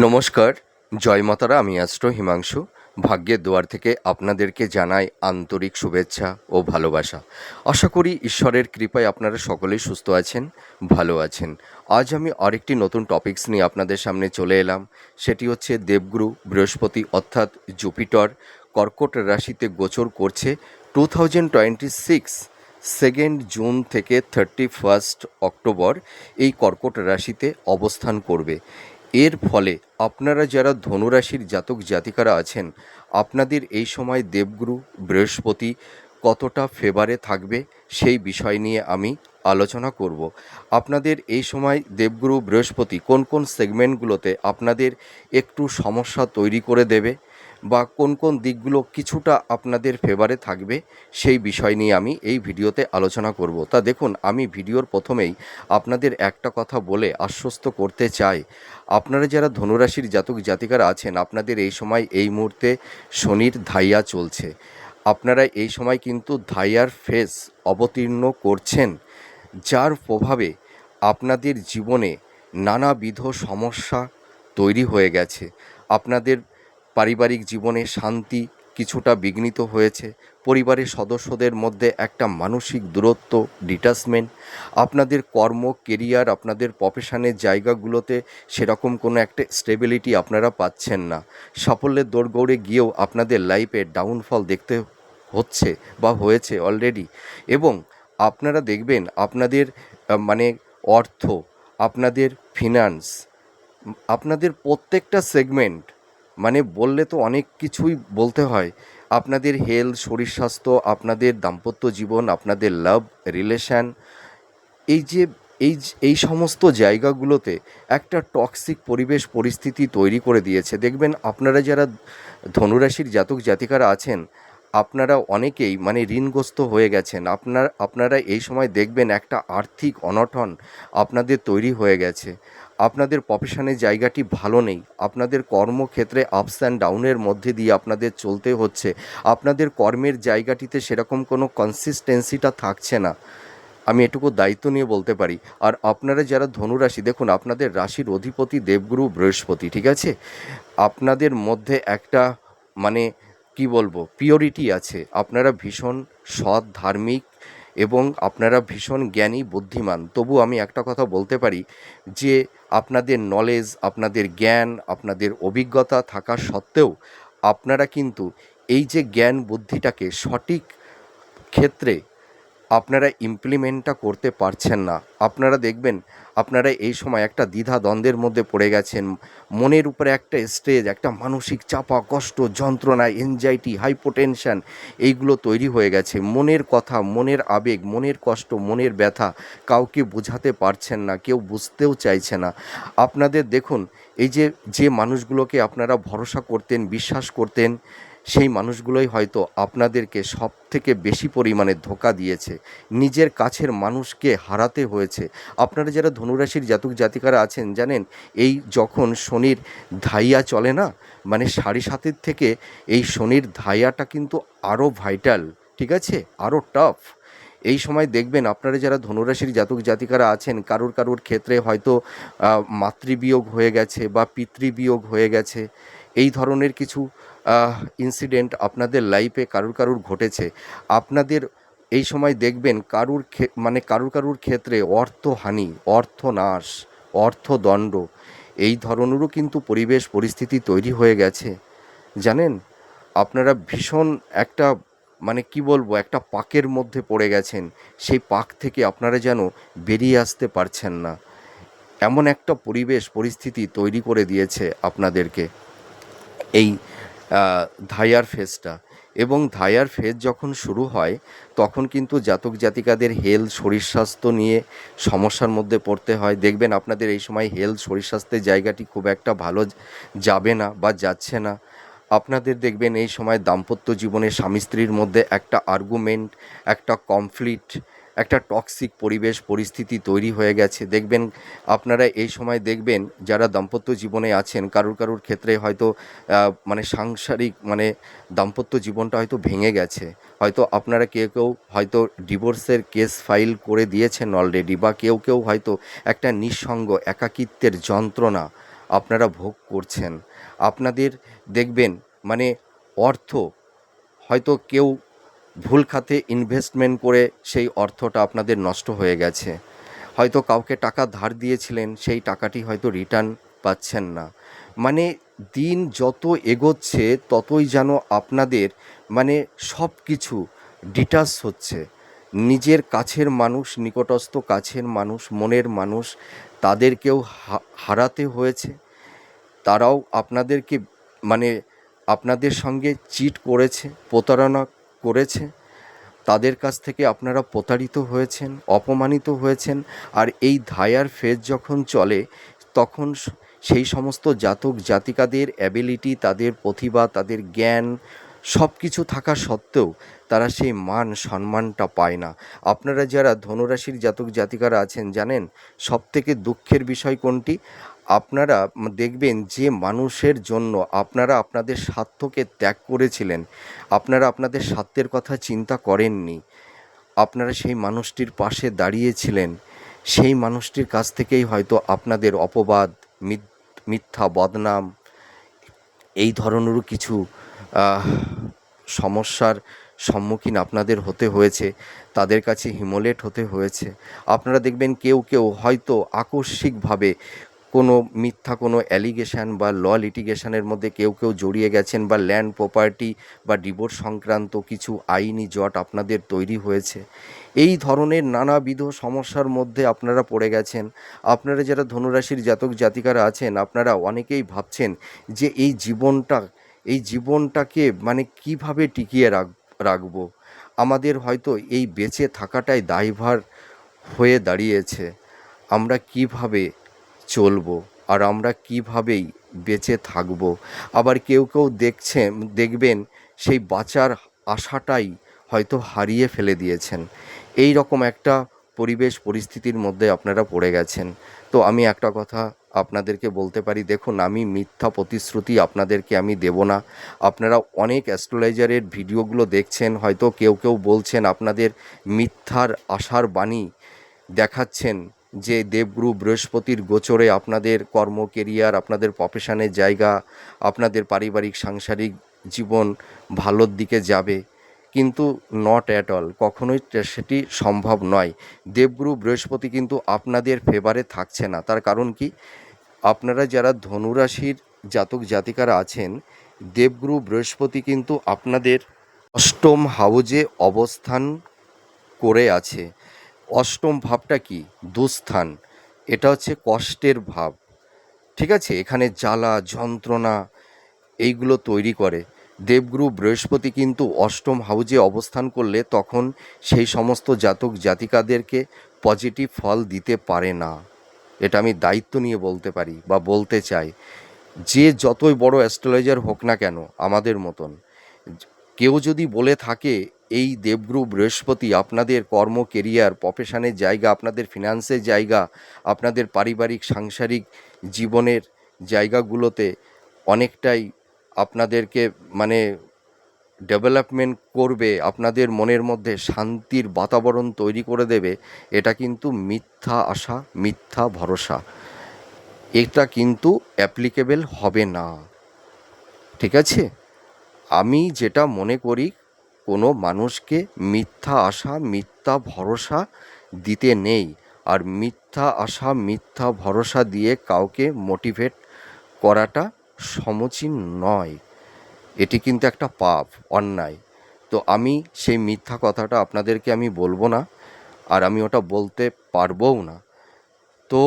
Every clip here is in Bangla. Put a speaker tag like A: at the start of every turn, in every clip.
A: নমস্কার, জয় মাতারা। আমি অ্যাস্ট্রো হিমাংশু। ভাগ্যের দুয়ার থেকে আপনাদেরকে জানাই আন্তরিক শুভেচ্ছা ও ভালোবাসা। আশা করি ঈশ্বরের কৃপায় আপনারা সকলেই সুস্থ আছেন, ভালো আছেন। আজ আমি আরেকটি নতুন টপিকস নিয়ে আপনাদের সামনে চলে এলাম। সেটি হচ্ছে দেবগুরু বৃহস্পতি অর্থাৎ জুপিটার কর্কট রাশিতে গোচর করছে 2026 জুন থেকে 31 অক্টোবর এই কর্কট রাশিতে অবস্থান করবে। এর ফলে আপনারা যারা ধনুরাশির জাতক জাতিকারা আছেন, আপনাদের এই সময় দেবগুরু বৃহস্পতি কতটা ফেভারে থাকবে সেই বিষয় নিয়ে আমি আলোচনা করব। আপনাদের এই সময় দেবগুরু বৃহস্পতি কোন কোন সেগমেন্টগুলোতে আপনাদের একটু সমস্যা তৈরি করে দেবে বা কোন কোন দিকগুলো কিছুটা আপনাদের ফেভারে থাকবে সেই বিষয় নিয়ে আমি এই ভিডিওতে আলোচনা করব। তা দেখুন, আমি ভিডিওর প্রথমেই আপনাদের একটা কথা বলে আশ্বস্ত করতে চাই, আপনারা যারা ধনুরাশির জাতক জাতিকারা আছেন, আপনাদের এই সময় এই মুহূর্তে শনির ধাইয়া চলছে। আপনারা এই সময় কিন্তু ধাইয়ার ফেজ অবতীর্ণ করছেন, যার প্রভাবে আপনাদের জীবনে নানাবিধ সমস্যা তৈরি হয়ে গেছে। আপনাদের পারিবারিক জীবনে শান্তি কিছুটা বিঘ্নিত হয়েছে, পরিবারের সদস্যদের মধ্যে একটা মানসিক দূরত্ব, ডিটাচমেন্ট, আপনাদের কর্ম কেরিয়ার, আপনাদের প্রফেশনের জায়গাগুলোতে সেরকম কোনো একটা স্টেবিলিটি আপনারা পাচ্ছেন না। সাফল্যের দৌড়গৌড়ে গিয়েও আপনাদের লাইফে ডাউনফল দেখতে হচ্ছে বা হয়েছে অলরেডি। এবং আপনারা দেখবেন আপনাদের মানে অর্থ, আপনাদের ফিনান্স, আপনাদের প্রত্যেকটা সেগমেন্ট, মানে বললে তো অনেক কিছুই বলতে হয়। আপনাদের হেলথ, শরীর স্বাস্থ্য, আপনাদের দাম্পত্য জীবন, আপনাদের লাভ রিলেশান, এই যে এই সমস্ত জায়গাগুলোতে একটা টক্সিক পরিবেশ পরিস্থিতি তৈরি করে দিয়েছে। দেখবেন আপনারা যারা ধনুরাশির জাতক জাতিকারা আছেন, আপনারা অনেকেই মানে ঋণগ্রস্ত হয়ে গেছেন। আপনারা এই সময় দেখবেন একটা আর্থিক অনটন আপনাদের তৈরি হয়ে গেছে। আপনাদের প্রফেশনের জায়গাটি ভালো নেই, আপনাদের কর্মক্ষেত্রে আপস অ্যান্ড ডাউনের মধ্যে দিয়ে আপনাদের চলতে হচ্ছে। আপনাদের কর্মের জায়গাটিতে সেরকম কোনো কনসিস্টেন্সিটা থাকছে না, আমি এটুকু দায়িত্ব নিয়ে বলতে পারি। আর আপনারা যারা ধনুরাশি, দেখুন আপনাদের রাশির অধিপতি দেবগুরু বৃহস্পতি, ঠিক আছে? আপনাদের মধ্যে একটা মানে কি বলবো, পিওরিটি আছে। আপনারা ভীষণ সৎ, ধার্মিক এবং আপনারা ভীষণ জ্ঞানী, বুদ্ধিমান। তবু আমি একটা কথা বলতে পারি যে আপনাদের নলেজ, আপনাদের জ্ঞান, আপনাদের অভিজ্ঞতা থাকা সত্ত্বেও আপনারা কিন্তু এই যে জ্ঞান বুদ্ধিটাকে সঠিক ক্ষেত্রে আপনারা ইমপ্লিমেন্টটা করতে পারছেন না। আপনারা দেখবেন আপনারা এই সময় একটা দ্বিধা দ্বন্দ্বের মধ্যে পড়ে গেছেন। মনের উপরে একটা স্ট্রেস, একটা মানসিক চাপা, কষ্ট, যন্ত্রণা, এনজাইটি, হাইপোটেনশন এইগুলো তৈরি হয়ে গেছে। মনের কথা, মনের আবেগ, মনের কষ্ট, মনের ব্যথা কাউকে বোঝাতে পারছেন না, কেউ বুঝতেও চাইছে না। আপনাদের দেখুন, এই যে মানুষগুলোকে আপনারা ভরসা করতেন, বিশ্বাস করতেন, সেই মানুষগুলোই হয়তো আপনাদেরকে সবথেকে বেশি পরিমাণে ধোঁকা দিয়েছে। নিজের কাছের মানুষকে হারাতে হয়েছে। আপনারা যারা ধনুরাশির জাতক জাতিকারা আছেন, জানেন এই যখন শনির ধাইয়া চলে না, মানে 7.5 থেকে এই শনির ধাইয়াটা কিন্তু আরও ভাইটাল, ঠিক আছে, আরও টাফ। এই সময় দেখবেন আপনারা যারা ধনুরাশির জাতক জাতিকারা আছেন, কারুর ক্ষেত্রে হয়তো মাতৃবিয়োগ হয়ে গেছে বা পিতৃবিয়োগ হয়ে গেছে। এই ধরনের কিছু ইনসিডেন্ট আপনাদের লাইফে কারুর ঘটেছে। আপনাদের এই সময় দেখবেন কারুর ক্ষেত্রে অর্থহানি, অর্থনাশ, অর্থদণ্ড, এই ধরনেরও কিন্তু পরিবেশ পরিস্থিতি তৈরি হয়ে গেছে। জানেন, আপনারা ভীষণ একটা মানে কি বলবো, একটা পাকের মধ্যে পড়ে গেছেন। সেই পাক থেকে আপনারা যেন বেরিয়ে আসতে পারছেন না, এমন একটা পরিবেশ পরিস্থিতি তৈরি করে দিয়েছে আপনাদেরকে এই ধাইয়ার ফেজটা। এবং ধাইয়ার ফেজ যখন শুরু হয় তখন কিন্তু জাতক জাতিকাদের হেলথ, শরীর স্বাস্থ্য নিয়ে সমস্যার মধ্যে পড়তে হয়। দেখবেন আপনাদের এই সময় হেলথ, শরীর স্বাস্থ্যের জায়গাটি খুব একটা ভালো যাবে না বা যাচ্ছে না। আপনাদের দেখবেন এই সময় দাম্পত্য জীবনে স্বামী স্ত্রীর মধ্যে একটা আর্গুমেন্ট, একটা কনফ্লিক্ট, একটা টক্সিক পরিবেশ পরিস্থিতি তৈরি হয়ে গেছে। দেখবেন আপনারা এই সময় দেখবেন যারা দাম্পত্য জীবনে আছেন, কারুর ক্ষেত্রে হয়তো মানে সাংসারিক মানে দাম্পত্য জীবনটা হয়তো ভেঙে গেছে। হয়তো আপনারা কেউ হয়তো ডিভোর্সের কেস ফাইল করে দিয়েছেন অলরেডি, বা কেউ হয়তো একটা নিঃসঙ্গ একাকিত্বের যন্ত্রণা আপনারা ভোগ করছেন। আপনাদের দেখবেন মানে অর্থ হয়তো কেউ ভুল খাতে ইনভেস্টমেন্ট করে সেই অর্থটা আপনাদের নষ্ট হয়ে গেছে। হয়তো কাউকে টাকা ধার দিয়েছিলেন, সেই টাকাটি হয়তো রিটার্ন পাচ্ছেন না। মানে দিন যত এগোচ্ছে ততই যেন আপনাদের মানে সব কিছু ডিটাচ হচ্ছে। নিজের কাছের মানুষ, নিকটস্থ কাছের মানুষ, মনের মানুষ, তাদেরকেও হারাতে হয়েছে। তারাও আপনাদেরকে মানে আপনাদের সঙ্গে চিট করেছে, প্রতারণা করেছে। তাদের কাছ থেকে আপনারা প্রতারিত হয়েছেন, অপমানিত হয়েছেন। আর এই ধায়ার ফেজ যখন চলে তখন সেই সমস্ত জাতক জাতিকাদের অ্যাবিলিটি, তাদের প্রতিভা, তাদের জ্ঞান সব কিছু থাকা সত্ত্বেও তারা সেই মান সম্মানটা পায় না। আপনারা যারা ধনুরাশির জাতক জাতিকারা আছেন জানেন সবথেকে দুঃখের বিষয় কোনটি? আপনারা দেখবেন যে মানুষের জন্য আপনারা আপনাদের স্বার্থকে ত্যাগ করেছিলেন, আপনারা আপনাদের স্বার্থের কথা চিন্তা করেননি, আপনারা সেই মানুষটির পাশে দাঁড়িয়েছিলেন, সেই মানুষটির কাছ থেকেই হয়তো আপনাদের অপবাদ, মিথ্যা বদনাম, এই ধরনেরও কিছু সমস্যার সম্মুখীন আপনাদের হতে হয়েছে। তাদের কাছে হিমোলেট হতে হয়েছে। আপনারা দেখবেন কেউ কেউ হয়তো আকস্মিকভাবে কোনো মিথ্যা কোনো অ্যালিগেশন বা লিটিগেশনের মধ্যে কেউ কেউ জড়িয়ে গেছেন, বা ল্যান্ড প্রপার্টি বা ডিভোর্স সংক্রান্ত কিছু আইনি জট আপনাদের তৈরি হয়েছে। এই ধরনের নানাবিধ সমস্যার মধ্যে আপনারা পড়ে গেছেন। আপনারা যারা ধনুরাশির জাতক জাতিকারা আছেন, আপনারা অনেকেই ভাবছেন যে এই জীবনটাকে মানে কিভাবে টিকিয়ে রাখবো। আমাদের হয়তো এই বেঁচে থাকাটাই দায়ভার হয়ে দাঁড়িয়েছে। আমরা কিভাবে চলবো আর আমরা কিভাবেই বেঁচে থাকবো। আবার কেউ কেউ দেখবেন সেই বাঁচার আশাটাই হয়তো হারিয়ে ফেলে দিয়েছেন। এই রকম একটা পরিস্থিতির মধ্যে আপনারা পড়ে গেছেন। তো আমি একটা কথা আপনাদেরকে বলতে পারি, দেখুন আমি মিথ্যা প্রতিশ্রুতি আপনাদেরকে আমি দেব না। আপনারা অনেক অ্যাস্ট্রোলজারের ভিডিওগুলো দেখছেন, হয়তো কেউ কেউ বলছেন আপনাদের মিথ্যার আশার বাণী দেখাচ্ছেন যে দেবগুরু বৃহস্পতির গোচরে আপনাদের কর্ম কেরিয়ার, আপনাদের প্রফেশনের জায়গা, আপনাদের পারিবারিক সাংসারিক জীবন ভালোর দিকে যাবে, কিন্তু নট অ্যাট অল, কখনোই সেটি সম্ভব নয়। দেবগুরু বৃহস্পতি কিন্তু আপনাদের ফেভারে থাকছে না। তার কারণ কি? আপনারা যারা ধনুরাশির জাতক জাতিকারা আছেন, দেবগুরু বৃহস্পতি কিন্তু আপনাদের অষ্টম হাউজে অবস্থান করে আছে। অষ্টম ভাবটা কি? দুস্থান। এটা হচ্ছে কষ্টের ভাব, ঠিক আছে? এখানে জ্বালা যন্ত্রণা এইগুলো তৈরি করে। দেবগুরু বৃহস্পতি কিন্তু অষ্টম হাউজে অবস্থান করলে তখন সেই সমস্ত জাতক জাতিকাদেরকে পজিটিভ ফল দিতে পারে না। এটা আমি দায়িত্ব নিয়ে বলতে পারি বা বলতে চাই। যে যতই বড় অ্যাস্ট্রোলজার হোক না কেন, আমাদের মতন কেউ যদি বলে থাকে এই দেবগুরু বৃহস্পতি আপনাদের কর্ম কেরিয়ার প্রফেশনের জায়গা, আপনাদের ফিনান্সের জায়গা, আপনাদের পারিবারিক সাংসারিক জীবনের জায়গাগুলোতে অনেকটাই আপনাদেরকে মানে ডেভেলপমেন্ট করবে, আপনাদের মনের মধ্যে শান্তির বাতাবরণ তৈরি করে দেবে, এটা কিন্তু মিথ্যা আশা, মিথ্যা ভরসা। এটা কিন্তু অ্যাপ্লিকেবল হবে না, ঠিক আছে? আমি যেটা মনে করি, কোনো মানুষকে মিথ্যা আশা, মিথ্যা ভরসা দিতে নেই। আর মিথ্যা আশা, মিথ্যা ভরসা দিয়ে কাউকে মোটিভেট করাটা সমীচীন নয়। এটি কিন্তু একটা পাপ, অন্যায়। তো আমি সেই মিথ্যা কথাটা আপনাদেরকে আমি বলবো না, আর আমি ওটা বলতে পারবও না। তো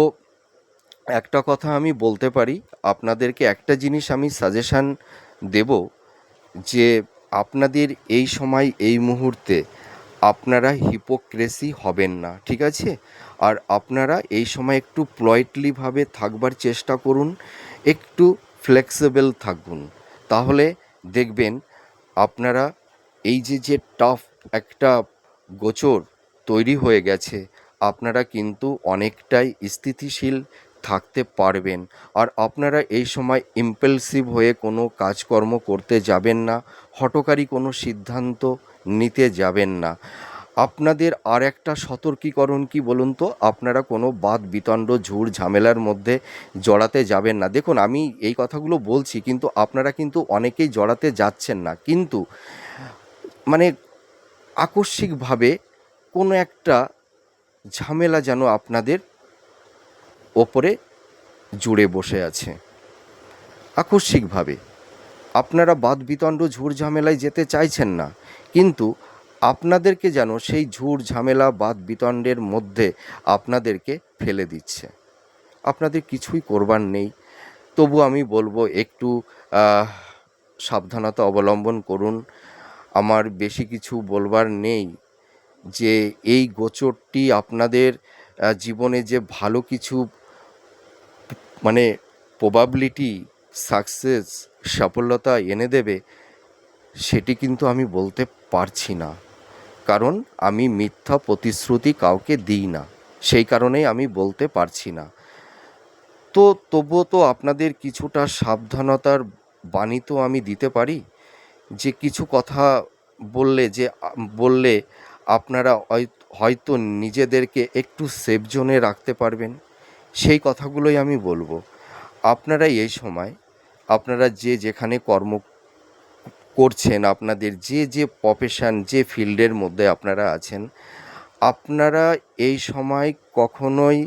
A: একটা কথা আমি বলতে পারি, আপনাদেরকে একটা জিনিস আমি সাজেশান দেব, যে আপনাদের এই সময় এই মুহূর্তে আপনারা হিপোক্রেসি হবেন না, ঠিক আছে? আর আপনারা এই সময় একটু পোলাইটলিভাবে থাকবার চেষ্টা করুন, একটু ফ্লেক্সিবল থাকুন। তাহলে দেখবেন আপনারা এই যে টাফ একটা গোচর তৈরি হয়ে গেছে, আপনারা কিন্তু অনেকটাই স্থিতিশীল থাকতে পারবেন। আর আপনারা এই সময় ইম্পালসিভ হয়ে কোনো কাজকর্ম করতে যাবেন না, হঠকারী কোনো সিদ্ধান্ত নিতে যাবেন না। আপনাদের আর একটা সতর্কীকরণ কি বলুন তো, আপনারা কোনো বাদ বিতণ্ড ঝুট ঝামেলার মধ্যে জড়াতে যাবেন না। দেখুন, আমি এই কথাগুলো বলছি, কিন্তু আপনারা কিন্তু অনেকেই জড়াতে যাচ্ছেন না, কিন্তু মানে আকস্মিকভাবে কোনো একটা ঝামেলা যেন আপনাদের ওপরে জুড়ে বসে আছে। আকস্মিকভাবে আপনারা বাদ বিতণ্ড ঝুট ঝামেলায় যেতে চাইছেন না, কিন্তু আপনাদেরকে যেন সেই ঝুট ঝামেলা বাদ বিতণ্ডের মধ্যে আপনাদেরকে ফেলে দিচ্ছে। আপনাদের কিছুই করবার নেই। তবু আমি বলবো, একটু আহ, সাবধানতা অবলম্বন করুন। আমার বেশি কিছু বলবার নেই, যে এই গোচরটি আপনাদের জীবনে যে ভালো কিছু মানে প্রবাবিলিটি, সাকসেস, সফলতা এনে দেবে, সেটি কিন্তু আমি বলতে পারছি না। কারণ আমি মিথ্যা প্রতিশ্রুতি কাউকে দিই না, সেই কারণেই আমি বলতে পারছি না। তো তবুও তো আপনাদের কিছুটা সাবধানতার বাণী তো আমি দিতে পারি, যে কিছু কথা বললে আপনারা হয়তো নিজেদেরকে একটু সেফ জোনে রাখতে পারবেন। সেই কথাগুলোই আমি বলবো। আপনারা এই সময়, আপনারা যে যেখানে কর্ম করছেন, আপনাদের যে যে প্রফেশন, যে ফিল্ডের মধ্যে আপনারা আছেন, আপনারা এই সময় কখনোই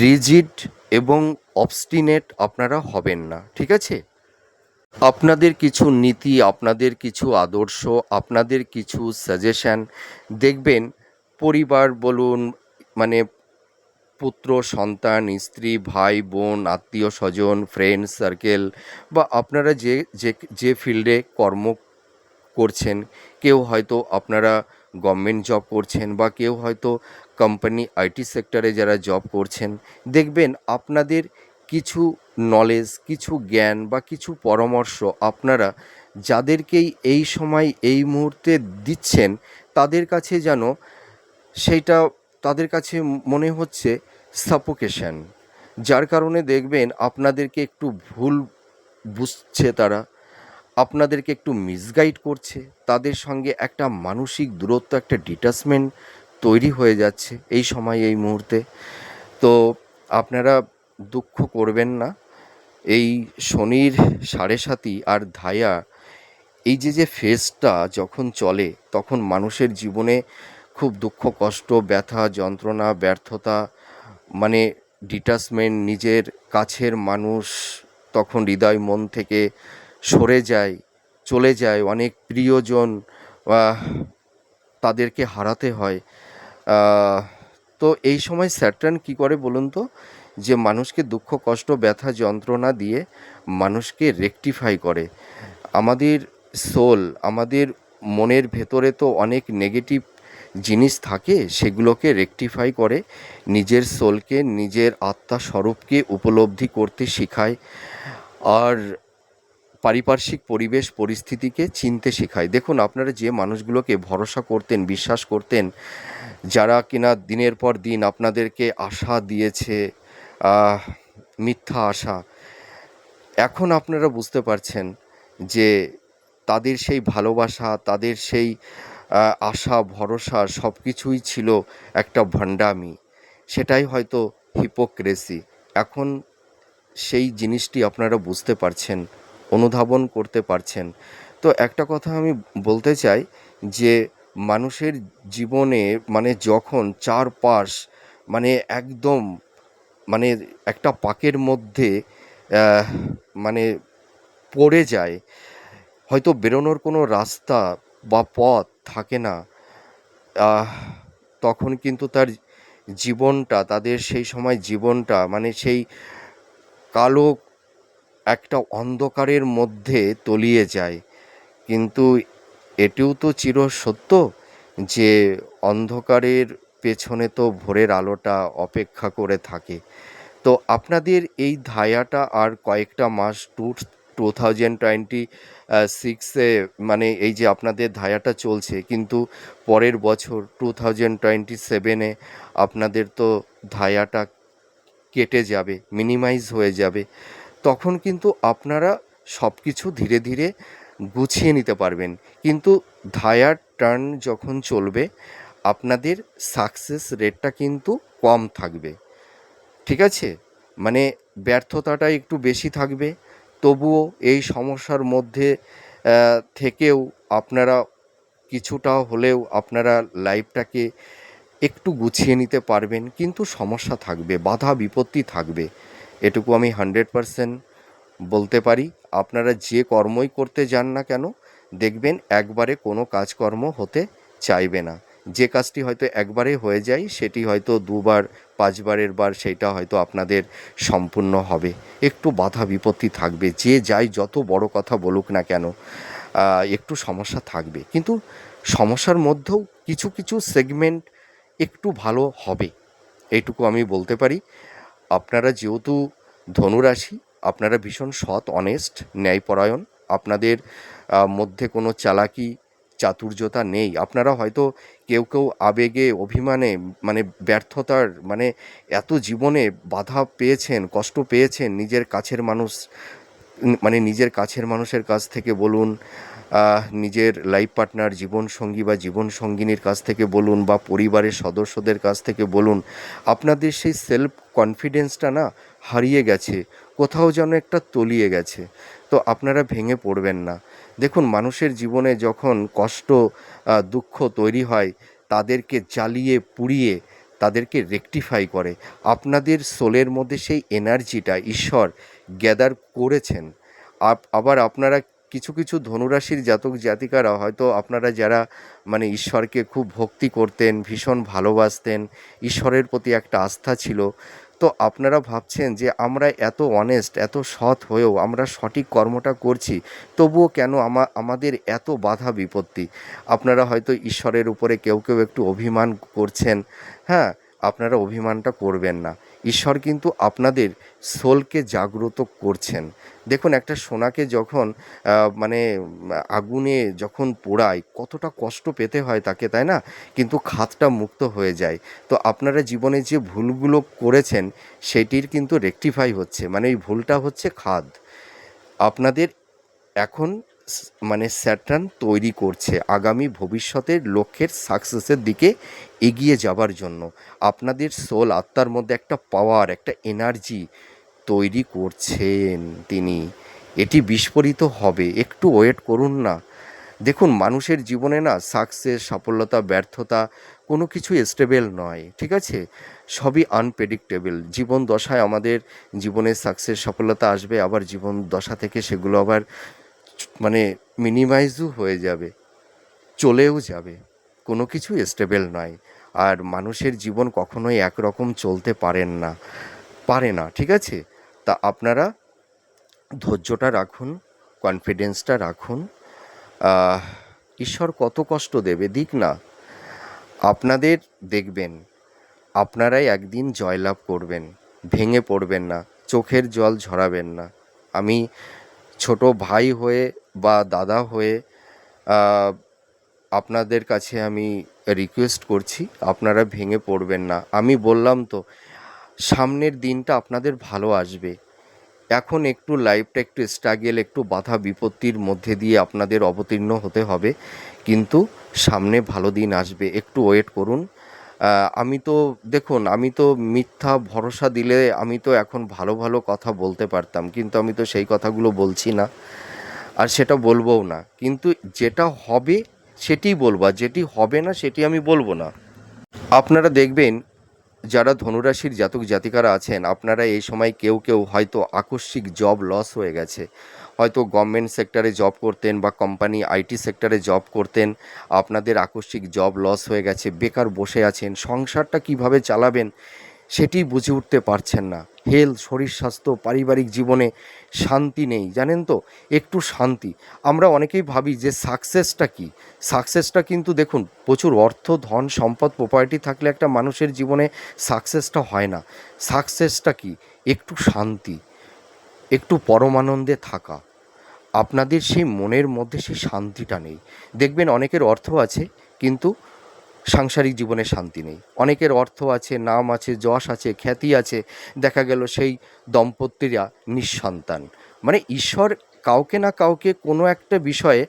A: রিজিড এবং অবস্টিনেট আপনারা হবেন না, ঠিক আছে? আপনাদের কিছু নীতি, আপনাদের কিছু আদর্শ, আপনাদের কিছু সাজেশন দেখবেন, পরিবার বলুন, মানে পুত্র সন্তান, স্ত্রী, ভাই বোন, আত্মীয় স্বজন, ফ্রেন্ড সার্কেল, বা আপনারা যে যে যে ফিল্ডে কর্ম করছেন, কেউ হয়তো আপনারা গভর্নমেন্ট জব করছেন, বা কেউ হয়তো কোম্পানি আইটি সেক্টরে যারা জব করছেন, দেখবেন আপনাদের কিছু নলেজ, কিছু জ্ঞান বা কিছু পরামর্শ আপনারা যাদেরকেই এই সময় এই মুহূর্তে দিচ্ছেন, তাদের কাছে যেন সেইটা, তাদের কাছে মনে হচ্ছে সাফোকেশন। যার কারণে দেখবেন আপনাদেরকে একটু ভুল বুঝছে তারা, আপনাদেরকে একটু মিসগাইড করছে, তাদের সঙ্গে একটা মানসিক দূরত্ব, একটা ডিটাচমেন্ট তৈরি হয়ে যাচ্ছে এই সময়, এই মুহূর্তে। তো আপনারা দুঃখ করবেন না। এই শনির সাড়ে সাতি আর ধায়া, এই যে যে ফেজটা যখন চলে, তখন মানুষের জীবনে খুব দুঃখ, কষ্ট, ব্যথা, যন্ত্রণা, ব্যর্থতা, মানে ডিটাচমেন্ট, নিজের কাছের মানুষ তখন হৃদয় মন থেকে সরে যায়, চলে যায়। অনেক প্রিয়জন, আহ, তাদেরকে হারাতে হয়। আহ, তো এই সময় স্যাটার্ন কী করে বলুন তো, যে মানুষকে দুঃখ, কষ্ট, ব্যথা, যন্ত্রণা দিয়ে মানুষকে রেকটিফাই করে। আমাদের সোল, আমাদের মনের ভেতরে তো অনেক নেগেটিভ জিনিস থাকে, সেগুলোকে রেকটিফাই করে, নিজের সোলকে, নিজের আত্মা স্বরূপকে উপলব্ধি করতে শেখায়, আর পারিপার্শ্বিক পরিবেশ পরিস্থিতিকে চিনতে শেখায়। দেখুন, আপনারা যে মানুষগুলোকে ভরসা করতেন, বিশ্বাস করতেন, যারা কিনা দিনের পর দিন আপনাদেরকে আশা দিয়েছে, আহ, মিথ্যা আশা, এখন আপনারা বুঝতে পারছেন যে তাদের সেই ভালোবাসা, তাদের সেই আশা, ভরসা সব কিছুই ছিল একটা ভণ্ডামি। সেটাই হয়তো হিপোক্রেসি। এখন সেই জিনিসটি আপনারা বুঝতে পারছেন, অনুধাবন করতে পারছেন। তো একটা কথা আমি বলতে চাই, যে মানুষের জীবনে মানে যখন চারপাশ মানে একদম মানে একটা পাকের মধ্যে আহ, মানে পড়ে যায়, হয়তো বেরোনোর কোনো রাস্তা বা পথ থাকে না, আহ, তখন কিন্তু তার জীবনটা, তাদের সেই সময় জীবনটা মানে সেই কালো একটা অন্ধকারের মধ্যে তলিয়ে যায়। কিন্তু এটিও তো চিরসত্য, যে অন্ধকারের পেছনে তো ভোরের আলোটা অপেক্ষা করে থাকে। তো আপনাদের এই ধায়াটা আর কয়েকটা মাস, 2026-এ, মানে এই যে আপনাদের ধায়াটা চলছে, কিন্তু পরের বছর 2027-এ আপনাদের তো ধায়াটা কেটে যাবে, মিনিমাইজ হয়ে যাবে। তখন কিন্তু আপনারা সব কিছু ধীরে ধীরে গুছিয়ে নিতে পারবেন। কিন্তু ধায়ার টার্ন যখন চলবে আপনাদের সাকসেস রেটটা কিন্তু কম থাকবে, ঠিক আছে? মানে ব্যর্থতাটা একটু বেশি থাকবে। তবুও এই সমস্যার মধ্যে থেকেও আপনারা কিছুটা হলেও আপনারা লাইফটাকে একটু গুছিয়ে নিতে পারবেন, কিন্তু সমস্যা থাকবে, বাধা বিপত্তি থাকবে, এটুকু আমি 100% বলতে পারি। আপনারা যে কর্মই করতে যান না কেন, দেখবেন একবারে কোনো কাজকর্ম হতে চাইবে না। যে কাজটি হয়তো একবারে হয়ে যায় সেটি হয়তো দুবার পাঁচবারের বার সেইটা হয়তো আপনাদের সম্পূর্ণ হবে। একটু বাধা বিপত্তি থাকবে, যে যাই যত বড় কথা বলুক না কেন একটু সমস্যা থাকবে, কিন্তু সমস্যার মধ্যেও কিছু কিছু সেগমেন্ট একটু ভালো হবে, এইটুকু আমি বলতে পারি। আপনারা যেহেতু ধনুরাশি, আপনারা ভীষণ সৎ, অনেস্ট, ন্যায়পরায়ণ, আপনাদের মধ্যে কোনো চালাকি চাতুর্যতা নেই। আপনারা হয়তো কেউ কেউ আবেগে অভিমানে মানে ব্যর্থতার মানে এত জীবনে বাধা পেয়েছেন, কষ্ট পেয়েছেন, নিজের কাছের মানুষ মানে নিজের কাছের মানুষের কাছ থেকে বলুন, নিজের লাইফ পার্টনার জীবনসঙ্গী বা জীবনসঙ্গিনীর কাছ থেকে বলুন, বা পরিবারের সদস্যদের কাছ থেকে বলুন, আপনাদের সেই সেলফ কনফিডেন্সটা না হারিয়ে গেছে, কোথাও যেন একটা তলিয়ে গেছে। তো আপনারা ভেঙে পড়বেন না। দেখুন, মানুষের জীবনে যখন কষ্ট দুঃখ তৈরি হয়, তাদেরকে জ্বালিয়ে পুড়িয়ে তাদেরকে রেকটিফাই করে। আপনাদের সোলের মধ্যে সেই এনার্জিটা ঈশ্বর গ্যাদার করেছেন। আবার আপনারা কিছু কিছু ধনুরাশির জাতক জাতিকারা হয়তো আপনারা যারা মানে ঈশ্বরকে খুব ভক্তি করতেন, ভীষণ ভালোবাসতেন, ঈশ্বরের প্রতি একটা আস্থা ছিল, তো আপনারা ভাবছেন যে আমরা এত অনেস্ট, এত সৎ হয়েও আমরা সঠিক কর্মটা করছি, তবুও কেন আমাদের এত বাধা বিপত্তি। আপনারা হয়তো ঈশ্বরের উপরে কেউ কেউ একটু অভিমান করছেন। হ্যাঁ, আপনারা অভিমানটা করবেন না। ঈশ্বর কিন্তু আপনাদের সোলকে জাগ্রত করছেন। দেখুন, একটা সোনাকে যখন মানে আগুনে যখন পোড়ায় কতটা কষ্ট পেতে হয় তাকে, তাই না? কিন্তু খাদটা মুক্ত হয়ে যায়। তো আপনারা জীবনে যে ভুলগুলো করেছেন সেটির কিন্তু রেকটিফাই হচ্ছে, মানে এই ভুলটা হচ্ছে খাদ। আপনাদের এখন মানে স্যাটার্ন তৈরি করছে আগামী ভবিষ্যতের লক্ষ্যের সাকসেসের দিকে এগিয়ে যাবার জন্য। আপনাদের সোল আত্মার মধ্যে একটা পাওয়ার, একটা এনার্জি তৈরি করছেন তিনি। এটি বিস্ফোরিত হবে, একটু ওয়েট করুন না। দেখুন, মানুষের জীবনে না সাকসেস, সফলতা, ব্যর্থতা কোনো কিছুই স্টেবল নয়, ঠিক আছে? সবই আনপ্রেডিক্টেবল। জীবন দশায় আমাদের জীবনে সাকসেস সফলতা আসবে, আবার জীবন দশা থেকে সেগুলো আবার মানে মিনিমাইজও হয়ে যাবে, চলেও যাবে। কোনো কিছুই স্টেবল নয়। আর মানুষের জীবন কখনোই একরকম চলতে পারে না, ঠিক আছে? তা আপনারা ধৈর্যটা রাখুন, কনফিডেন্সটা রাখুন। আহ, ঈশ্বর কত কষ্ট দেবে, দিক না। আপনাদের দেখবেন আপনারাই একদিন জয়লাভ করবেন। ভেঙে পড়বেন না, চোখের জল ঝরাবেন না। আমি ছোট ভাই হয়ে বা দাদা হয়ে আহ, আপনাদের কাছে আমি রিকোয়েস্ট করছি, আপনারা ভেঙে পড়বেন না। আমি বললাম তো, সামনের দিনটা আপনাদের ভালো আসবে। এখন একটু লাইফটা একটু স্ট্রাগেল, একটু বাধা বিপত্তির মধ্যে দিয়ে আপনাদের অবতীর্ণ হতে হবে, কিন্তু সামনে ভালো দিন আসবে, একটু ওয়েট করুন। আমি তো দেখুন, আমি তো মিথ্যা ভরসা দিলে আমি তো এখন ভালো ভালো কথা বলতে পারতাম, কিন্তু আমি তো সেই কথাগুলো বলছি না, আর সেটা বলবোও না। কিন্তু যেটা হবে সেটিই বলবো, আর যেটি হবে না সেটি আমি বলবো না। আপনারা দেখবেন, যারা ধনুরাশির জাতক জাতিকারা আছেন, আপনারা এই সময় কেউ কেউ হয়তো আকস্মিক জব লস হয়ে গেছে। হয়তো গভর্নমেন্ট সেক্টরে জব করতেন বা কোম্পানি আইটি সেক্টরে জব করতেন, আপনাদের আকস্মিক জব লস হয়ে গেছে, বেকার বসে আছেন, সংসারটা কিভাবে চালাবেন সেটি বুঝে উঠতে পারছেন না। হেলথ, শরীর স্বাস্থ্য, পারিবারিক জীবনে শান্তি নেই, জানেন তো? একটু শান্তি। আমরা অনেকেই ভাবি যে সাকসেসটা কী। সাকসেসটা কিন্তু দেখুন, প্রচুর অর্থ, ধন, সম্পদ, প্রপার্টি থাকলে একটা মানুষের জীবনে সাকসেসটা হয় না। সাকসেসটা কী? একটু শান্তি, একটু পরমানন্দে থাকা। আপনাদের সেই মনের মধ্যে সেই শান্তিটা নেই। দেখবেন অনেকের অর্থ আছে কিন্তু সাংসারিক জীবনে শান্তি নেই। অনেকের অর্থ আছে, নাম আছে, যশ আছে, খ্যাতি আছে, দেখা গেল সেই দম্পতিরা নিঃসন্তান। মানে ঈশ্বর কাউকে না কাউকে কোনো একটা বিষয়ে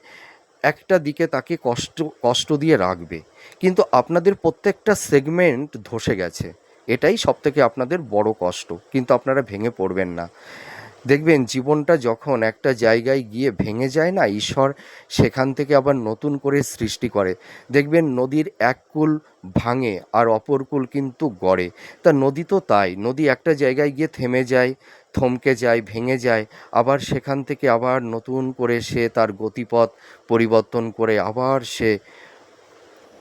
A: একটা দিকে তাকে কষ্ট কষ্ট দিয়ে রাখবে, কিন্তু আপনাদের প্রত্যেকটা সেগমেন্ট ধসে গেছে। এটাই সবথেকে আপনাদের বড় কষ্ট, কিন্তু আপনারা ভেঙে পড়বেন না। দেখবেন জীবনটা যখন একটা জায়গায় গিয়ে ভেঙে যায় না, ঈশ্বর সেখান থেকে আবার নতুন করে সৃষ্টি করে। দেখবেন নদীর এক কূল ভাঙে আর অপর কূল কিন্তু গড়ে। তা নদী তো তাই, নদী একটা জায়গায় গিয়ে থেমে যায়, থমকে যায়, ভেঙে যায়, আবার সেখান থেকে আবার নতুন করে সে তার গতিপথ পরিবর্তন করে আবার সে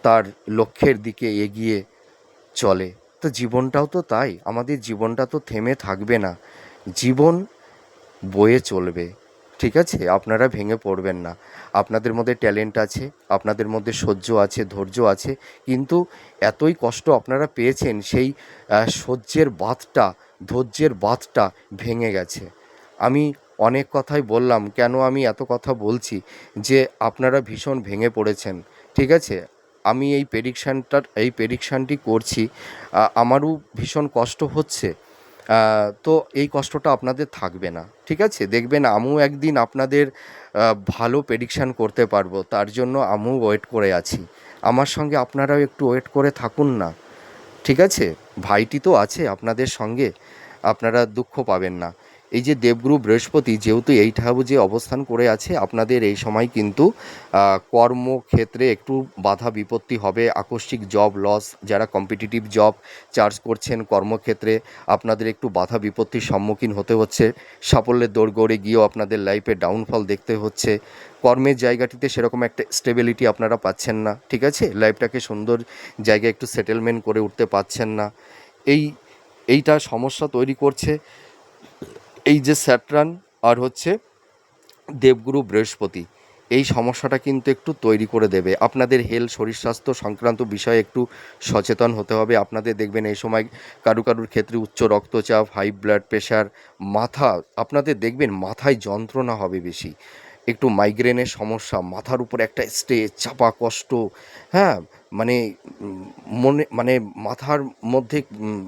A: তার লক্ষ্যের দিকে এগিয়ে চলে। তো জীবনটাও তো তাই, আমাদের জীবনটা তো থেমে থাকবে না, জীবন বয়ে চলবে। ঠিক আছে, আপনারা ভেঙে পড়বেন না। আপনাদের মধ্যে ট্যালেন্ট আছে, আপনাদের মধ্যে সহ্য আছে, ধৈর্য আছে, কিন্তু এতই কষ্ট আপনারা পেয়েছেন, সেই সহ্যের বাঁধটা, ধৈর্যের বাঁধটা ভেঙে গেছে। আমি অনেক কথাই বললাম, কেন আমি এত কথা বলছি, যে আপনারা ভীষণ ভেঙে পড়েছেন। ঠিক আছে, আমি এই প্রেডিকশানটি করছি, আমারও ভীষণ কষ্ট হচ্ছে। তো এই কষ্টটা আপনাদের থাকবে না। ঠিক আছে, দেখবেন আমিও একদিন আপনাদের ভালো প্রেডিকশান করতে পারবো, তার জন্য আমিও ওয়েট করে আছি। আমার সঙ্গে আপনারাও একটু ওয়েট করে থাকুন না। ঠিক আছে, ভাইটি তো আছে আপনাদের সঙ্গে, আপনারা দুঃখ পাবেন না। এই যে দেবগুরু বৃহস্পতি যেহেতু 8 হাউসে অবস্থান করে আছে, আপনাদের এই সময় কিন্তু কর্মক্ষেত্রে একটু বাধা বিপত্তি হবে, আকস্মিক জব লস, যারা কম্পিটিটিভ জব চার্জ করছেন কর্মক্ষেত্রে, আপনাদের একটু বাধা বিপত্তির সম্মুখীন হতে হচ্ছে, সাফল্যের দোরগোড়ে গিয়েও আপনাদের লাইফে ডাউনফল দেখতে হচ্ছে, কর্মের জায়গাটিতে সেরকম একটা স্টেবিলিটি আপনারা পাচ্ছেন না। ঠিক আছে, লাইফটাকে সুন্দর জায়গায় একটু সেটেলমেন্ট করে উঠতে পারছেন না। এই এইটা সমস্যা তৈরি করছে এই যে স্যাটার্ন আর হচ্ছে দেবগুরু বৃহস্পতি, এই সমস্যাটা কিন্তু একটু তৈরি করে দেবে। আপনাদের হেলথ, শরীর স্বাস্থ্য সংক্রান্ত বিষয়ে একটু সচেতন হতে হবে। আপনাদের দেখবেন এই সময় কারুর ক্ষেত্রে উচ্চ রক্তচাপ, হাই ব্লাড প্রেশার, মাথা, আপনাদের দেখবেন মাথায় যন্ত্রণা হবে বেশি, একটু মাইগ্রেনের সমস্যা, মাথার উপর একটা স্ট্রেস, চাপা কষ্ট, হ্যাঁ, মানে মানে মাথার মধ্যে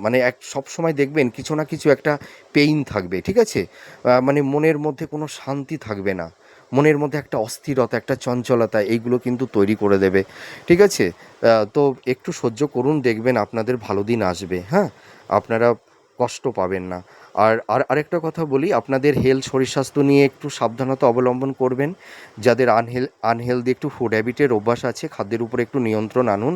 A: মানে সবসময় দেখবেন কিছু না কিছু একটা পেইন থাকবে। ঠিক আছে, মানে মনের মধ্যে কোনো শান্তি থাকবে না, মনের মধ্যে একটা অস্থিরতা, একটা চঞ্চলতা, এইগুলো কিন্তু তৈরি করে দেবে। ঠিক আছে, তো একটু সহ্য করুন, দেখবেন আপনাদের ভালো দিন আসবে। হ্যাঁ, আপনারা কষ্ট পাবেন না। আরেকটা কথা বলি, আপনাদের হেলথ, শরীর স্বাস্থ্য নিয়ে একটু সাবধানতা অবলম্বন করবেন। যাদের আনহেলদি একটু ফুড হ্যাবিটের অভ্যাস আছে, খাদ্যের উপরে একটু নিয়ন্ত্রণ আনুন,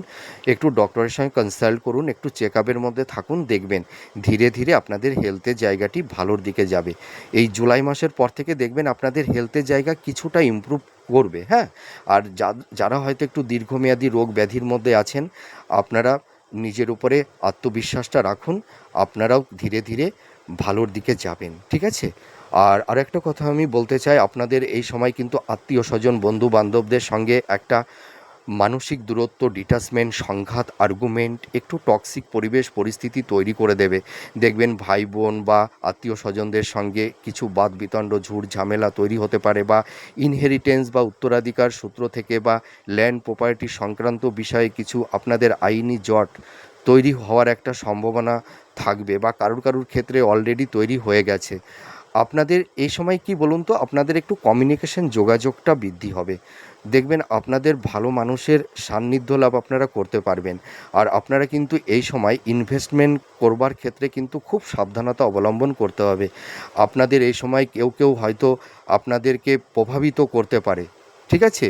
A: একটু ডক্টরের সঙ্গে কনসাল্ট করুন, একটু চেক আপের মধ্যে থাকুন, দেখবেন ধীরে ধীরে আপনাদের হেলথের জায়গাটি ভালোর দিকে যাবে। এই জুলাই মাসের পর থেকে দেখবেন আপনাদের হেলথের জায়গা কিছুটা ইমপ্রুভ করবে। হ্যাঁ, আর যারা হয়তো একটু দীর্ঘমেয়াদী রোগ ব্যাধির মধ্যে আছেন, আপনারা নিজের উপরে আত্মবিশ্বাসটা রাখুন, আপনারাও ধীরে ধীরে ভালোর দিকে যাবেন। ঠিক আছে, আর আরেকটা কথা আমি বলতে চাই, আপনাদের এই সময় কিন্তু আত্মীয় স্বজন, বন্ধু বান্ধবদের সঙ্গে একটা মানসিক দূরত্ব, ডিটাচমেন্ট, সংঘাত, আর্গুমেন্ট, একটু টক্সিক পরিবেশ পরিস্থিতি তৈরি করে দেবে। দেখবেন ভাই বোন বা আত্মীয় স্বজনদের সঙ্গে কিছু বাদ বিতণ্ড, ঝুট ঝামেলা তৈরি হতে পারে, বা ইনহেরিটেন্স বা উত্তরাধিকার সূত্র থেকে বা ল্যান্ড প্রপার্টি সংক্রান্ত বিষয়ে কিছু আপনাদের আইনি জট তৈরি হওয়ার একটা সম্ভাবনা থাকবে, বা কারুর ক্ষেত্রে অলরেডি তৈরি হয়ে গেছে। আপনাদের এই সময় কি বলুন তো, আপনাদের একটু কমিউনিকেশন, যোগাযোগটা বৃদ্ধি হবে। দেখবেন আপনাদের ভালো মানুষের সান্নিধ্য লাভ আপনারা করতে পারবেন। আর আপনারা কিন্তু এই সময় ইনভেস্টমেন্ট করবার ক্ষেত্রে কিন্তু খুব সাবধানতা অবলম্বন করতে হবে। আপনাদের এই সময় কেউ হয়তো আপনাদেরকে প্রভাবিত করতে পারে। ঠিক আছে,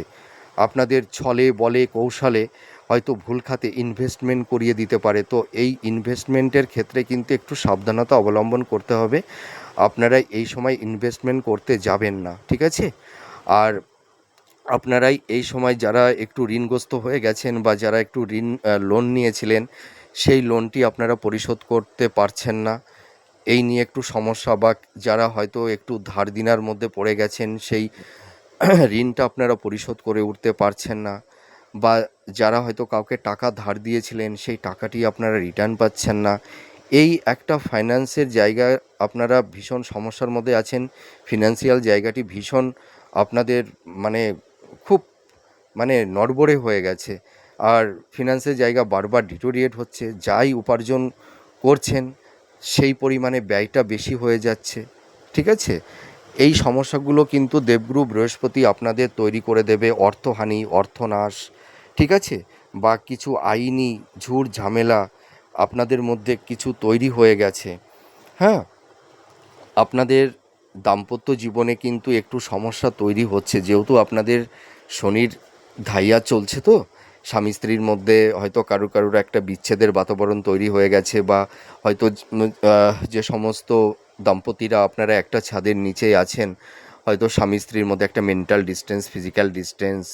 A: আপনাদের ছলে বলে কৌশলে হয়তো ভুল খাতে ইনভেস্টমেন্ট করিয়ে দিতে পারে। তো এই ইনভেস্টমেন্টের ক্ষেত্রে কিন্তু একটু সাবধানতা অবলম্বন করতে হবে। আপনারা এই সময় ইনভেস্টমেন্ট করতে যাবেন না। ঠিক আছে, আর আপনারাই এই সময় যারা একটু ঋণগ্রস্ত হয়ে গেছেন, বা যারা একটু লোন নিয়েছিলেন, সেই লোনটি আপনারা পরিশোধ করতে পারছেন না, এই নিয়ে একটু সমস্যা, বা যারা হয়তো একটু ধার দেনার মধ্যে পড়ে গেছেন, সেই ঋণটা আপনারা পরিশোধ করে উঠতে পারছেন না, বা যারা হয়তো কাউকে টাকা ধার দিয়েছিলেন, সেই টাকাটি আপনারা রিটার্ন পাচ্ছেন না, এই একটা ফাইন্যান্সের জায়গায় আপনারা ভীষণ সমস্যার মধ্যে আছেন। ফিনান্সিয়াল জায়গাটি ভীষণ আপনাদের মানে খুব মানে নড়বড়ে হয়ে গেছে, আর ফিনান্সের জায়গা বারবার ডিটোরিয়েট হচ্ছে, যাই উপার্জন করছেন সেই পরিমাণে ব্যয়টা বেশি হয়ে যাচ্ছে। ঠিক আছে, এই সমস্যাগুলো কিন্তু দেবগুরু বৃহস্পতি আপনাদের তৈরি করে দেবে, অর্থহানি, অর্থনাশ, ঠিক আছে, বা কিছু আইনি ঝুট ঝামেলা আপনাদের মধ্যে কিছু তৈরি হয়ে গেছে। হ্যাঁ, আপনাদের দাম্পত্য জীবনে কিন্তু একটু সমস্যা তৈরি হচ্ছে, যেহেতু আপনাদের শনির ধাইয়া চলছে, তো স্বামী স্ত্রীর মধ্যে হয়তো কারুর কারুর একটা বিচ্ছেদের বাতাবরণ তৈরি হয়ে গেছে, বা হয়তো যে সমস্ত দম্পতিরা আপনারা একটা ছাদের নিচে আছেন, হয়তো স্বামী স্ত্রীর মধ্যে একটা মেন্টাল ডিস্টেন্স, ফিজিক্যাল ডিস্টেন্স,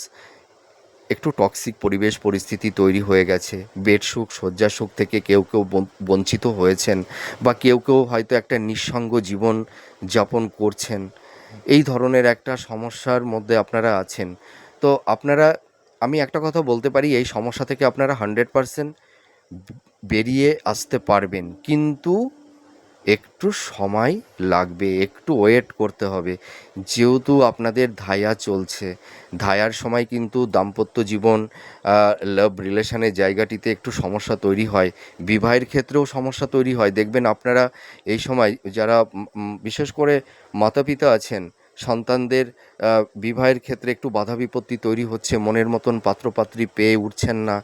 A: একটু টক্সিক পরিবেশ পরিস্থিতি তৈরি হয়ে গেছে। বেড সুখ, শয্যা সুখ থেকে কেউ কেউ বঞ্চিত হয়েছেন, বা কেউ কেউ হয়তো একটা নিঃসঙ্গ জীবন যাপন করছেন। এই ধরনের একটা সমস্যার মধ্যে আপনারা আছেন। তো আপনারা, আমি একটা কথা বলতে পারি, এই সমস্যা থেকে আপনারা 100% বেরিয়ে আসতে পারবেন, কিন্তু একটু সময় লাগবে, একটু ওয়েট করতে হবে। যেহেতু আপনাদের ধাইয়া চলছে, ধাইয়ার সময় কিন্তু দাম্পত্য জীবন, লাভ রিলেশনের জায়গাটিতে একটু সমস্যা তৈরি হয়, বিবাহের ক্ষেত্রেও সমস্যা তৈরি হয়। দেখবেন আপনারা এই সময় যারা বিশেষ করে মাতা পিতা আছেন, সন্তানদের বিবাহের ক্ষেত্রে একটু বাধা বিপত্তি তৈরি হচ্ছে, মনের মতন পাত্রপাত্রী পেয়ে উঠছেন না,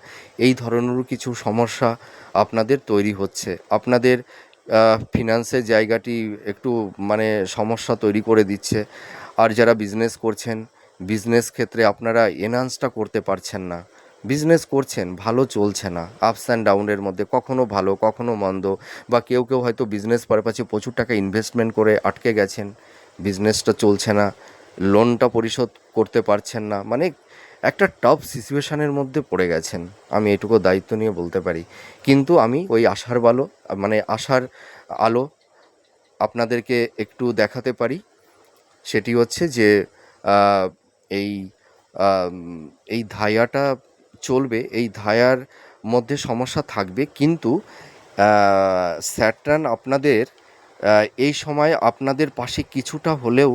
A: এই ধরনেরও কিছু সমস্যা আপনাদের তৈরি হচ্ছে। আপনাদের ফিনান্সের জায়গাটি একটু মানে সমস্যা তৈরি করে দিচ্ছে। আর যারা বিজনেস করছেন, বিজনেস ক্ষেত্রে আপনারা এনহান্সটা করতে পারছেন না। বিজনেস করছেন, ভালো চলছে না, আপস অ্যান্ড ডাউনের মধ্যে, কখনো ভালো কখনো মন্দ, বা কেউ কেউ হয়তো বিজনেস পারপাসে প্রচুর টাকা ইনভেস্টমেন্ট করে আটকে গেছেন, বিজনেসটা চলছে না, লোনটা পরিশোধ করতে পারছেন না, মানে একটা টাফ সিচুয়েশানের মধ্যে পড়ে গেছেন, আমি এটুকু দায়িত্ব নিয়ে বলতে পারি। কিন্তু আমি ওই আশার আশার আলো আপনাদেরকে একটু দেখাতে পারি। সেটি হচ্ছে যে আহ, এই আম, এই ধায়াটা চলবে, এই ধায়ার মধ্যে সমস্যা থাকবে, কিন্তু স্যাটার্ন আপনাদের এই সময় আপনাদের পাশে কিছুটা হলেও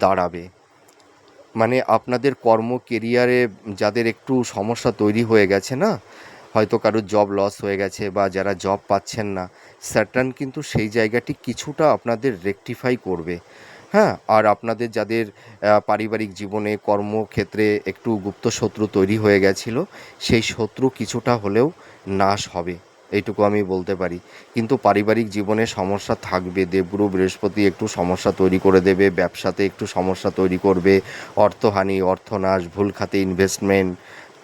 A: দাঁড়াবে। মানে আপনাদের কর্ম কেরিয়ারে যাদের একটু সমস্যা তৈরি হয়ে গেছে না, হয়তো কারোর জব লস হয়ে গেছে, বা যারা জব পাচ্ছেন না, স্যাটার্ন কিন্তু সেই জায়গাটি কিছুটা আপনাদের রেকটিফাই করবে। হ্যাঁ, আর আপনাদের যাদের পারিবারিক জীবনে কর্মক্ষেত্রে একটু গুপ্ত শত্রু তৈরি হয়ে গেছিলো, সেই শত্রু কিছুটা হলেও নাশ হবে, এইটুকু আমি বলতে পারি। কিন্তু পারিবারিক জীবনে সমস্যা থাকবে, দেবগুরু বৃহস্পতি একটু সমস্যা তৈরি করে দেবে, ব্যবসাতে একটু সমস্যা তৈরি করবে, অর্থহানি, অর্থনাশ, ভুল খাতে ইনভেস্টমেন্ট,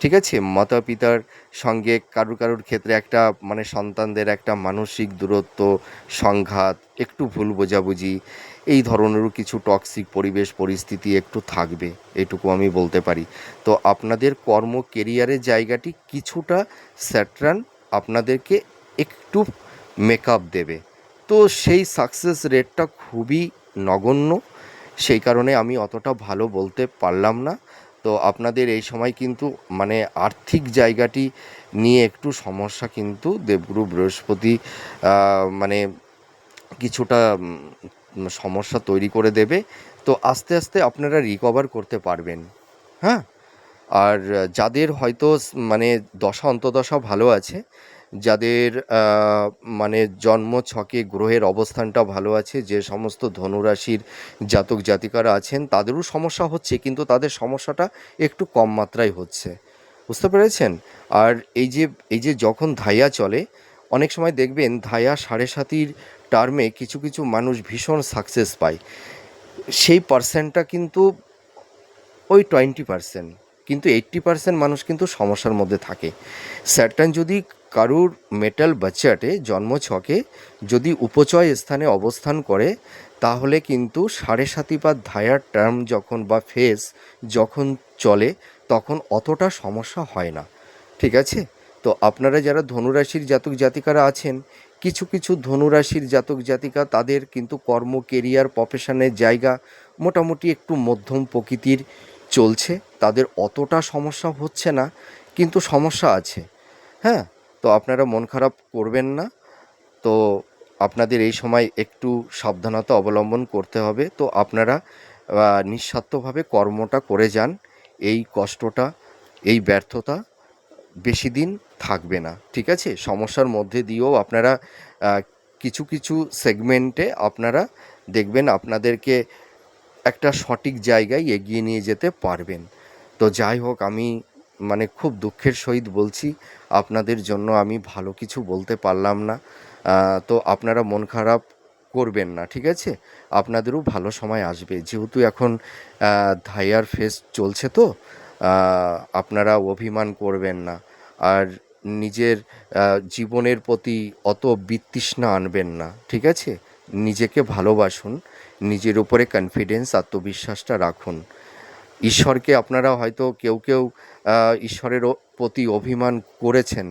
A: ঠিক আছে, মাতা পিতার সঙ্গে কারুর কারুর ক্ষেত্রে একটা মানে সন্তানদের একটা মানসিক দূরত্ব, সংঘাত, একটু ভুল বোঝাবুঝি, এই ধরনেরও কিছু টক্সিক পরিবেশ পরিস্থিতি একটু থাকবে, এটুকু আমি বলতে পারি। তো আপনাদের কর্ম কেরিয়ারের জায়গাটি কিছুটা স্যাটরান আপনাদেরকে একটু মেকআপ দেবে। তো সেই সাকসেস রেটটা খুবই নগণ্য, সেই কারণে আমি অতটা ভালো বলতে পারলাম না। তো আপনাদের এই সময় কিন্তু মানে আর্থিক জায়গাটি নিয়ে একটু সমস্যা কিন্তু দেবগুরু বৃহস্পতি মানে কিছুটা সমস্যা তৈরি করে দেবে। তো আস্তে আস্তে আপনারা রিকভার করতে পারবেন। হ্যাঁ, আর যাদের হয়তো মানে দশা অন্তর্দশা ভালো আছে, যাদের মানে জন্ম ছকে গ্রহের অবস্থানটা ভালো আছে, যে সমস্ত ধনুরাশির জাতক জাতিকারা আছেন, তাদেরও সমস্যা হচ্ছে, কিন্তু তাদের সমস্যাটা একটু কম মাত্রায় হচ্ছে, বুঝতে পেরেছেন? আর এই যে যখন ধাইয়া চলে, অনেক সময় দেখবেন ধাইয়া সাড়ে সাতির টার্মে কিছু কিছু মানুষ ভীষণ সাকসেস পায়, সেই পার্সেন্টটা কিন্তু ওই 20%, কিন্তু 80% মানুষ কিন্তু সমস্যার মধ্যে থাকে। স্যাটার্ন যদি কারুর মেটাল বাচ্চাটে জন্মছকে যদি উপচয় স্থানে অবস্থান করে, তাহলে কিন্তু সাড়ে সাতি বা ধায়ার টার্ম যখন বা ফেজ যখন চলে, তখন অতটা সমস্যা হয় না, ঠিক আছে? তো আপনারা যারা ধনুরাশির জাতক জাতিকারা আছেন, কিছু কিছু ধনুরাশির জাতক জাতিকা, তাদের কিন্তু কর্ম কেরিয়ার প্রফেশনের জায়গা মোটামুটি একটু মধ্যম প্রকৃতির চলছে, তাদের অতটা সমস্যা হচ্ছে না, কিন্তু সমস্যা আছে। হ্যাঁ, তো আপনারা মন খারাপ করবেন না। তো আপনাদের এই সময় একটু সাবধানতা অবলম্বন করতে হবে। তো আপনারা নিঃস্বার্থভাবে কর্মটা করে যান, এই কষ্টটা, এই ব্যর্থতা বেশি দিন থাকবে না, ঠিক আছে? সমস্যার মধ্যে দিয়েও আপনারা কিছু কিছু সেগমেন্টে আপনারা দেখবেন আপনাদেরকে একটা সঠিক জায়গায় এগিয়ে নিয়ে যেতে পারবেন। তো যাই হোক, আমি মানে খুব দুঃখের সহিত বলছি, আপনাদের জন্য আমি ভালো কিছু বলতে পারলাম না। তো আপনারা মন খারাপ করবেন না, ঠিক আছে? আপনাদেরও ভালো সময় আসবে, যেহেতু এখন ধাইয়ার ফেস চলছে, তো আপনারা অভিমান করবেন না। আর নিজের জীবনের প্রতি অত বিতৃষ্ণা আনবেন না, ঠিক আছে? নিজেকে ভালোবাসুন, নিজের উপরে কনফিডেন্স, আত্মবিশ্বাসটা রাখুন। ঈশ্বরকে আপনারা হয়তো কেউ কেউ ঈশ্বরের প্রতি অভিমান করেছেন।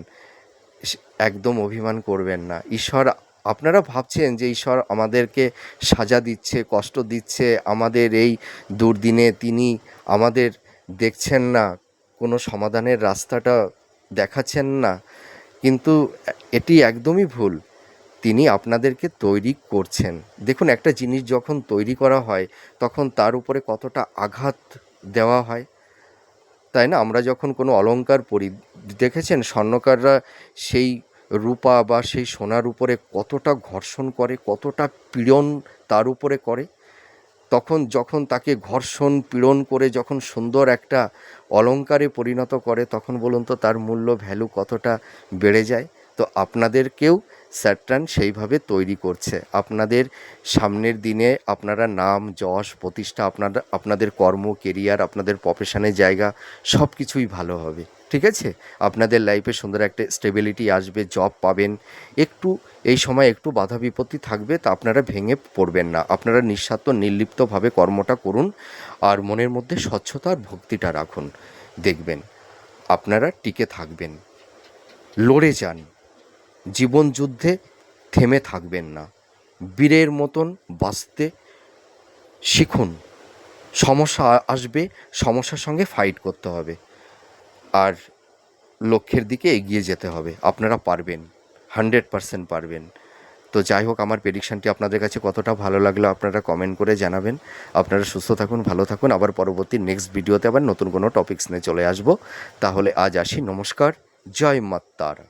A: একদম অভিমান করবেন না। ঈশ্বর, আপনারা ভাবছেন যে ঈশ্বর আমাদেরকে সাজা দিচ্ছে, কষ্ট দিচ্ছে আমাদের এই দুর্দিনে, তিনি আমাদের দেখছেন না, কোনো সমাধানের রাস্তাটা দেখাচ্ছেন না, কিন্তু এটি একদমই ভুল। তিনি আপনাদেরকে তৈরি করছেন। দেখুন, একটা জিনিস যখন তৈরি করা হয় তখন তার উপরে কতটা আঘাত দেওয়া হয়, তাই না? আমরা যখন কোনো অলংকার পরি, দেখেছেন স্বর্ণকাররা সেই রূপা বা সেই সোনার উপরে কতটা ঘর্ষণ করে, কতটা পীড়ন তার উপরে করে। তখন যখন তাকে ঘর্ষণ পীড়ন করে যখন সুন্দর একটা অলংকারে পরিণত করে, তখন বলুন তো তার মূল্য, ভ্যালু কতটা বেড়ে যায়। তো আপনাদেরকেও স্যাটার্ন সেইভাবে তৈরি করছে। আপনাদের সামনের দিনে আপনারা নাম, যশ, প্রতিষ্ঠা, আপনাদের কর্ম, কেরিয়ার, আপনাদের প্রফেশনের জায়গা সব কিছুই ভালো হবে, ঠিক আছে? আপনাদের লাইফে সুন্দর একটা স্টেবিলিটি আসবে, জব পাবেন। একটু এই সময় একটু বাধা বিপত্তি থাকবে, তা আপনারা ভেঙে পড়বেন না। আপনারা নিঃস্বার্থ নির্লিপ্তভাবে কর্মটা করুন, আর মনের মধ্যে স্বচ্ছতা আর ভক্তিটা রাখুন। দেখবেন আপনারা টিকে থাকবেন। লড়ে যান, জীবন যুদ্ধে থেমে থাকবেন না। বীরের মতন বাঁচতে শিখুন। সমস্যা আসবে, সমস্যার সঙ্গে ফাইট করতে হবে, আর লক্ষ্যের দিকে এগিয়ে যেতে হবে। আপনারা পারবেন, 100% পারবেন। তো যাই হোক, আমার প্রেডিকশানটি আপনাদের কাছে কতটা ভালো লাগলো আপনারা কমেন্ট করে জানাবেন। আপনারা সুস্থ থাকুন, ভালো থাকুন। আবার পরবর্তী নেক্সট ভিডিওতে আবার নতুন কোনো টপিকস নিয়ে চলে আসবো। তাহলে আজ আসি, নমস্কার, জয় মা তারা।